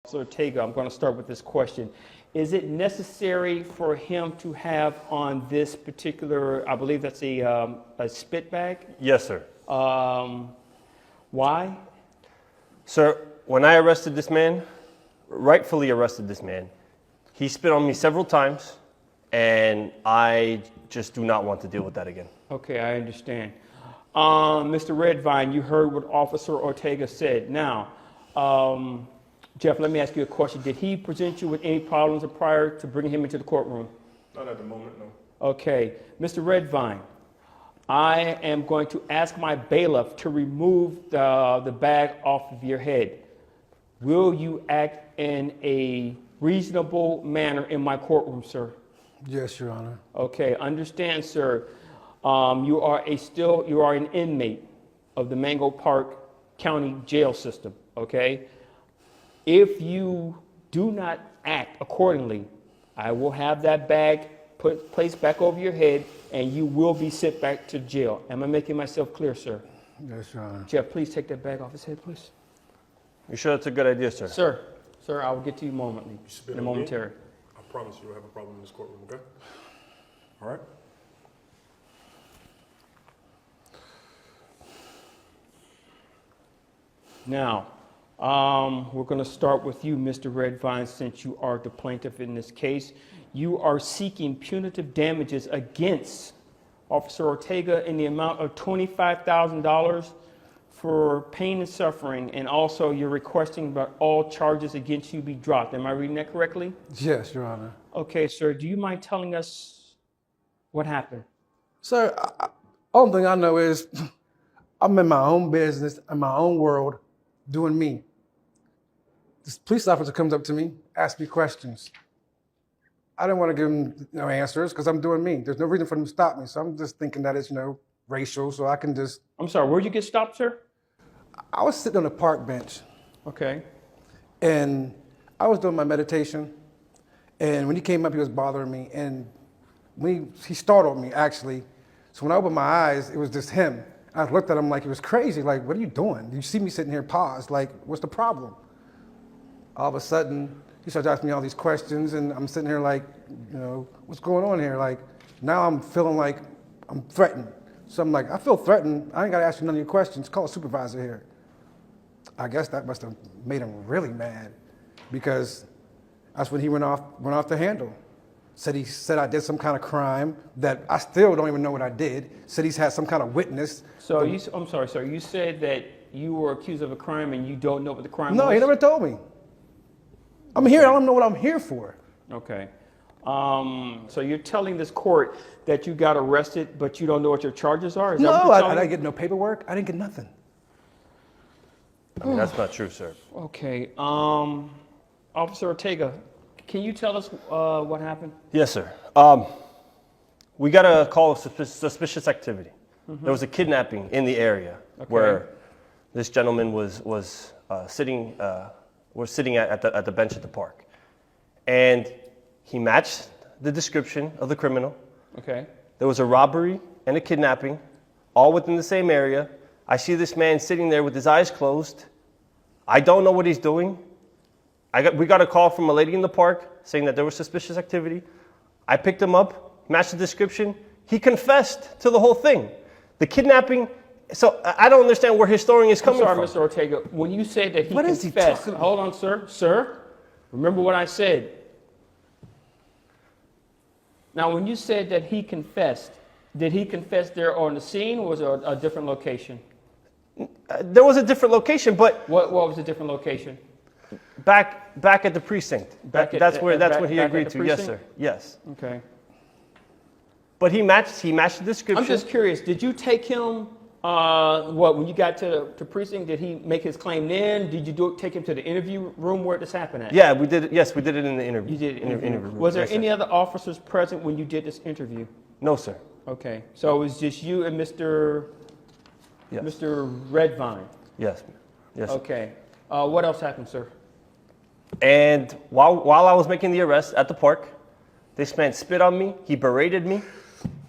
Officer Ortega, I'm going to start with this question. Is it necessary for him to have on this particular, I believe that's a spit bag? Yes, sir. Why? Sir, when I arrested this man, rightfully arrested this man, he spit on me several times, and I just do not want to deal with that again. Okay, I understand. Mr. Redvine, you heard what Officer Ortega said. Now, Jeff, let me ask you a question. Did he present you with any problems prior to bringing him into the courtroom? Not at the moment, no. Okay. Mr. Redvine, I am going to ask my bailiff to remove the bag off of your head. Will you act in a reasonable manner in my courtroom, sir? Yes, Your Honor. Okay, understand, sir. You are an inmate of the Mango Park County Jail System, okay? If you do not act accordingly, I will have that bag placed back over your head, and you will be sent back to jail. Am I making myself clear, sir? Yes, Your Honor. Jeff, please take that bag off his head, please. You sure that's a good idea, sir? Sir, I will get to you momentarily. I promise you don't have a problem in this courtroom, okay? All right? Now, we're going to start with you, Mr. Redvine, since you are the plaintiff in this case. You are seeking punitive damages against Officer Ortega in the amount of $25,000 for pain and suffering, and also you're requesting that all charges against you be dropped. Am I reading that correctly? Yes, Your Honor. Okay, sir. Do you mind telling us what happened? Sir, only thing I know is I'm in my own business, in my own world, doing me. This police officer comes up to me, asks me questions. I didn't want to give him no answers because I'm doing me. There's no reason for him to stop me. So I'm just thinking that it's, racial, so I can just... I'm sorry, where'd you get stopped, sir? I was sitting on a park bench. Okay. And I was doing my meditation. And when he came up, he was bothering me. And when he startled me, actually. So when I opened my eyes, it was just him. I looked at him like he was crazy. Like, what are you doing? You see me sitting here paused. Like, what's the problem? All of a sudden, he starts asking me all these questions, and I'm sitting here like, what's going on here? Like, now I'm feeling like I'm threatened. So I'm like, I feel threatened. I ain't got to ask you none of your questions. Call a supervisor here. I guess that must have made him really mad, because that's when he went off the handle. He said I did some kind of crime that I still don't even know what I did. Said he's had some kind of witness. So I'm sorry, sir. You said that you were accused of a crime and you don't know what the crime was? No, he never told me. I'm here. I don't know what I'm here for. Okay. So you're telling this court that you got arrested, but you don't know what your charges are? Is that what No, you're I didn't get no paperwork. I didn't get nothing. I mean, that's not true, sir. Okay. Officer Ortega, can you tell us what happened? Yes, sir. We got a call of suspicious activity. Mm-hmm. There was a kidnapping in the area where this gentleman was sitting at the bench at the park, and he matched the description of the criminal. Okay. There was a robbery and a kidnapping, all within the same area. I see this man sitting there with his eyes closed. I don't know what he's doing. We got a call from a lady in the park saying that there was suspicious activity. I picked him up, matched the description. He confessed to the whole thing. The kidnapping. So I don't understand where his story is coming from. I'm sorry, Mr. Ortega. When you said that he confessed, hold on, sir. Sir, remember what I said. Now, when you said that he confessed, did he confess there on the scene, or was it a different location? There was a different location, but what was the different location? Back at the precinct. That's what he agreed to. Yes, sir. Yes. Okay. But he matched the description. I'm just curious. Did you take him? When you got to precinct, did he make his claim then? Did you take him to the interview room where this happened at? Yeah, we did it. Yes, we did it in the interview. You did it in the interview room. Was there any other officers present when you did this interview? No, sir. Okay, so it was just you and Mr. Redvine. Yes. Yes. Okay. What else happened, sir? And while I was making the arrest at the park, this man spit on me. He berated me.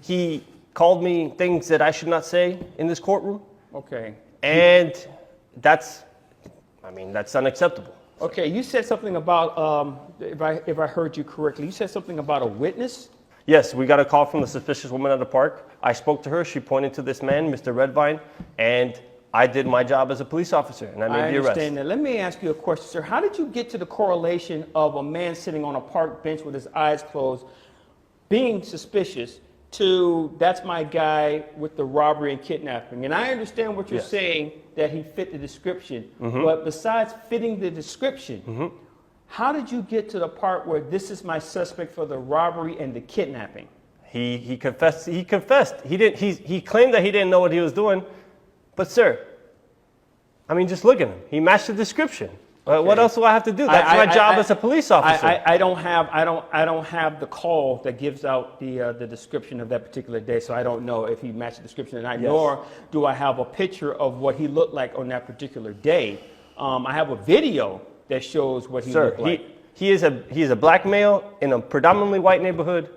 He called me things that I should not say in this courtroom. Okay. And that's unacceptable. Okay, you said something about, if I heard you correctly, you said something about a witness? Yes, we got a call from the suspicious woman at the park. I spoke to her. She pointed to this man, Mr. Redvine, and I did my job as a police officer, and I made the arrest. understand that. Let me ask you a question, sir. How did you get to the correlation of a man sitting on a park bench with his eyes closed, being suspicious, to that's my guy with the robbery and kidnapping? And I understand what you're Yes. saying, that he fit the description. But besides fitting the description, how did you get to the part where this is my suspect for the robbery and the kidnapping? He confessed. He confessed. He claimed that he didn't know what he was doing, but sir, I mean, just look at him. He matched the description. What else do I have to do? That's my job as a police officer. I don't have the call that gives out the description of that particular day, so I don't know if he matched the description or not. Yes. Nor do I have a picture of what he looked like on that particular day. I have a video that shows what he Sir, looked like. he is a black male in a predominantly white neighborhood,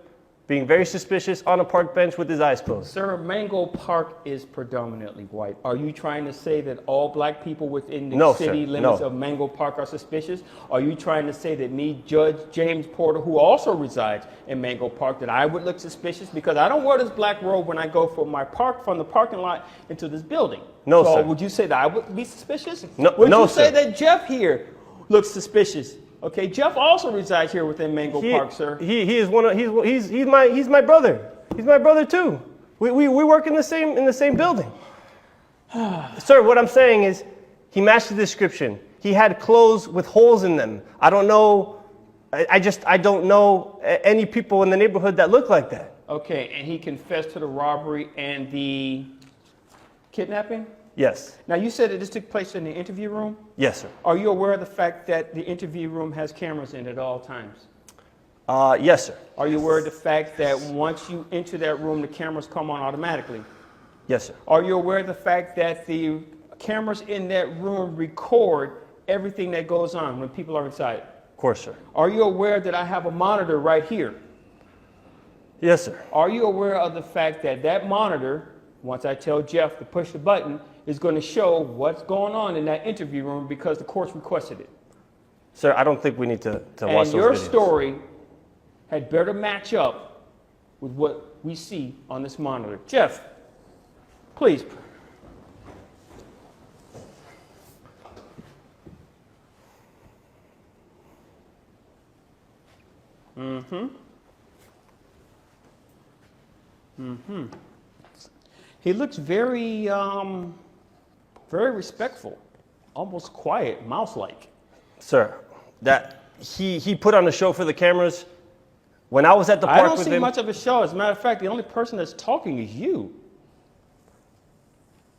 being very suspicious on a park bench with his eyes closed. Sir, Mango Park is predominantly white. Are you trying to say that all black people within the No, city sir, limits no. of Mango Park are suspicious? Are you trying to say that me, Judge James Porter, who also resides in Mango Park, that I would look suspicious? Because I don't wear this black robe when I go from the parking lot into this building. No, so sir. would you say that I would be suspicious? No, Would no, you say sir. that Jeff here looks suspicious? Okay, Jeff also resides here within Mango Park, sir. He is one of he's my brother. He's my brother too. We work in the same building. Sir, what I'm saying is he matched the description. He had clothes with holes in them. I don't know. I don't know any people in the neighborhood that look like that. Okay, and he confessed to the robbery and the kidnapping? Yes. Now, you said that this took place in the interview room. Yes, sir. Are you aware of the fact that the interview room has cameras in it at all times? Yes, sir. Are you aware of the fact that once you enter that room, the cameras come on automatically? Yes, sir. Are you aware of the fact that the cameras in that room record everything that goes on when people are inside? Of course, sir. Are you aware that I have a monitor right here? Yes, sir. Are you aware of the fact that that monitor, once I tell Jeff to push the button, is going to show what's going on in that interview room because the court's requested it? Sir, I don't think we need to watch And those your videos. story had better match up with what we see on this monitor. Jeff, please. He looks very, very respectful, almost quiet, mouse-like. Sir, that he put on a show for the cameras. When I was at the I park don't with see him, much of a show. As a matter of fact, the only person that's talking is you.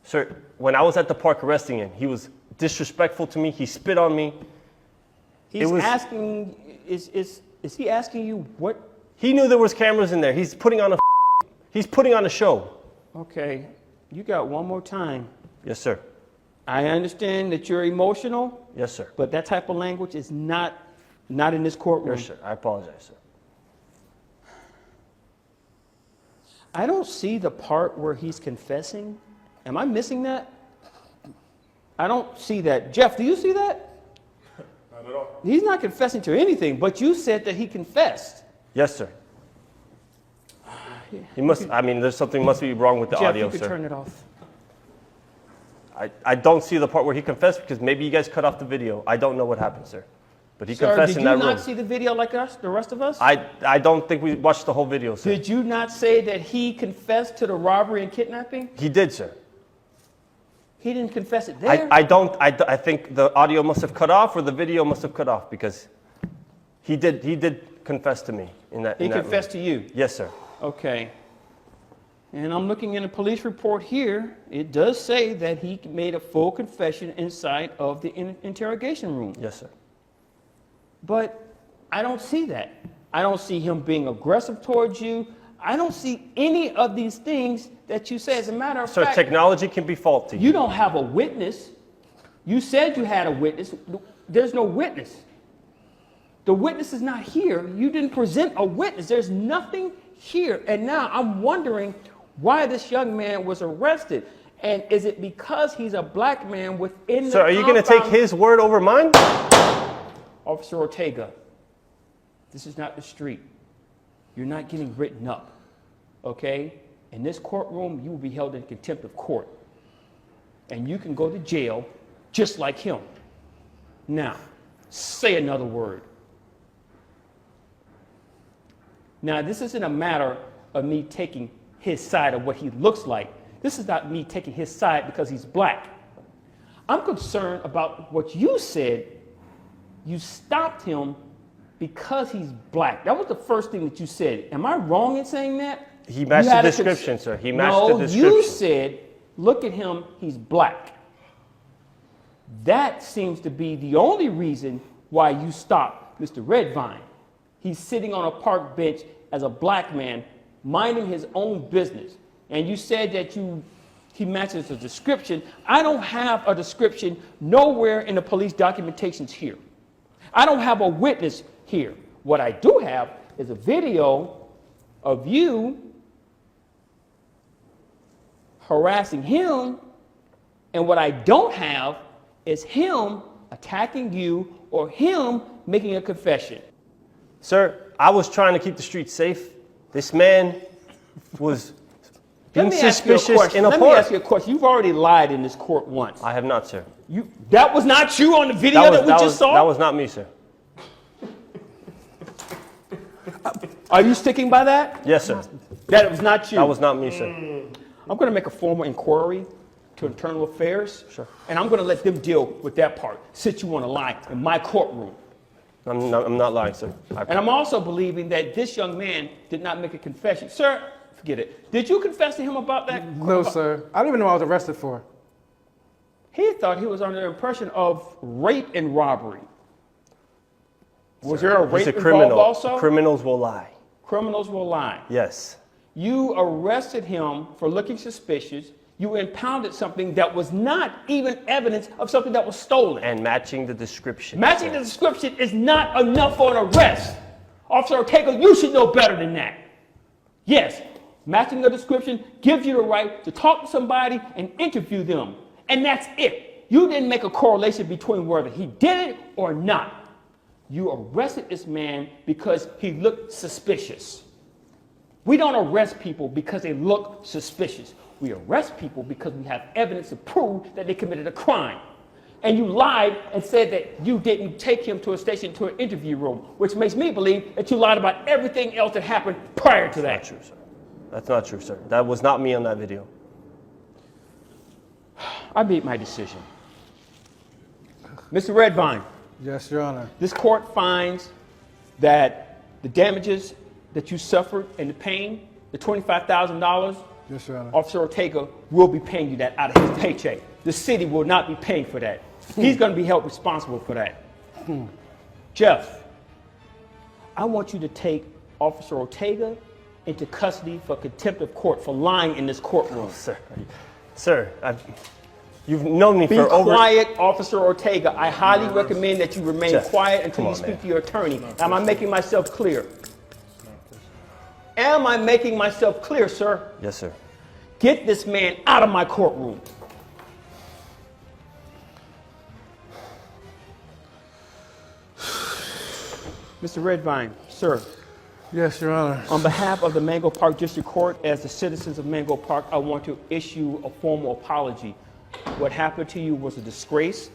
sir, when I was at the park arresting him, he was disrespectful to me. He spit on me. He's was- asking, is he asking you what? He knew there was cameras in there. He's putting on a show. Okay, you got one more time. Yes, sir. I understand that you're emotional, Yes, sir. but that type of language is not in this courtroom. Yes, sir. I apologize, sir. I don't see the part where he's confessing. Am I missing that? I don't see that. Jeff, do you see that? Not at all. He's not confessing to anything, but you said that he confessed. Yes, sir. He must. I mean, there's something must be wrong with the Jeff, audio, you could sir. turn it off. I don't see the part where he confessed because maybe you guys cut off the video. I don't know what happened, sir. But he Sir, confessed did in you that not room. see the video like us, the rest of us? I don't think we watched the whole video, sir. Did you not say that he confessed to the robbery and kidnapping? He did, sir. He didn't confess it there. I think the audio must have cut off or the video must have cut off because he did confess to me in that. He in that confessed room. to you. Yes, sir. Okay. And I'm looking in a police report here. It does say that he made a full confession inside of the interrogation room. Yes, sir. But I don't see that. I don't see him being aggressive towards you. I don't see any of these things that you say. As a matter of Sir, fact, technology can be faulty. you don't have a witness. You said you had a witness. There's no witness. The witness is not here. You didn't present a witness. There's nothing here. And now I'm wondering why this young man was arrested. And is it because he's a black man within the Sir, are you going to take compound? his word over mine? Officer Ortega, this is not the street. You're not getting written up, okay? In this courtroom, you will be held in contempt of court. And you can go to jail just like him. Now, say another word. Now, this isn't a matter of me taking his side of what he looks like. This is not me taking his side because he's black. I'm concerned about what you said. You stopped him because he's black. That was the first thing that you said. Am I wrong in saying that? He matched the description, sir. He matched the description. No, you said, look at him, he's black. That seems to be the only reason why you stopped Mr. Redvine. He's sitting on a park bench as a black man, minding his own business. And you said that he matches the description. I don't have a description nowhere in the police documentations here. I don't have a witness here. What I do have is a video of you harassing him, and what I don't have is him attacking you or him making a confession. Sir, I was trying to keep the streets safe. This man was being suspicious in a park. Let me ask you a question. You've already lied in this court once. I have not, sir. That was not you on the video that we just saw? That was not me, sir. Are you sticking by that? Yes, sir. That was not you? That was not me, sir. I'm going to make a formal inquiry to Internal Affairs. Sure. And I'm going to let them deal with that part, since you want to lie in my courtroom. I'm not lying, sir. And I'm also believing that this young man did not make a confession. Sir, forget it. Did you confess to him about that? No, sir. I don't even know what I was arrested for. He thought he was under the impression of rape and robbery. Was there a rape He's a involved criminal. also? Criminals will lie. Criminals will lie. Yes. You arrested him for looking suspicious. You impounded something that was not even evidence of something that was stolen. And matching the description. Matching the description is not enough for an arrest. Officer Ortega, you should know better than that. Yes, matching the description gives you the right to talk to somebody and interview them. And that's it. You didn't make a correlation between whether he did it or not. You arrested this man because he looked suspicious. We don't arrest people because they look suspicious. We arrest people because we have evidence to prove that they committed a crime. And you lied and said that you didn't take him to a station, to an interview room, which makes me believe that you lied about everything else that happened prior to that. That's not true, sir. That's not true, sir. That was not me on that video. I made my decision. Mr. Redvine, Yes, Your Honor. this court finds that the damages that you suffered and the pain, the $25,000, Yes, Your Honor. Officer Ortega will be paying you that out of his paycheck. The city will not be paying for that. He's going to be held responsible for that. Jeff, I want you to take Officer Ortega into custody for contempt of court for lying in this courtroom. Sir, you've known me Be for over... quiet, Officer Ortega. I highly recommend that you remain Jeff, quiet until come you on, speak man. to your attorney. Am I making myself clear? Am I making myself clear, sir? Yes, sir. Get this man out of my courtroom. Mr. Redvine, sir, Yes, Your Honor. on behalf of the Mango Park District Court, as the citizens of Mango Park, I want to issue a formal apology. What happened to you was a disgrace,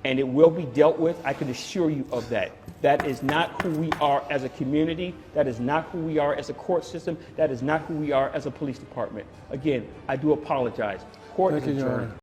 and it will be dealt with. I can assure you of that. That is not who we are as a community. That is not who we are as a court system. That is not who we are as a police department. Again, I do apologize. Court Thank is you, Your adjourned. Honor.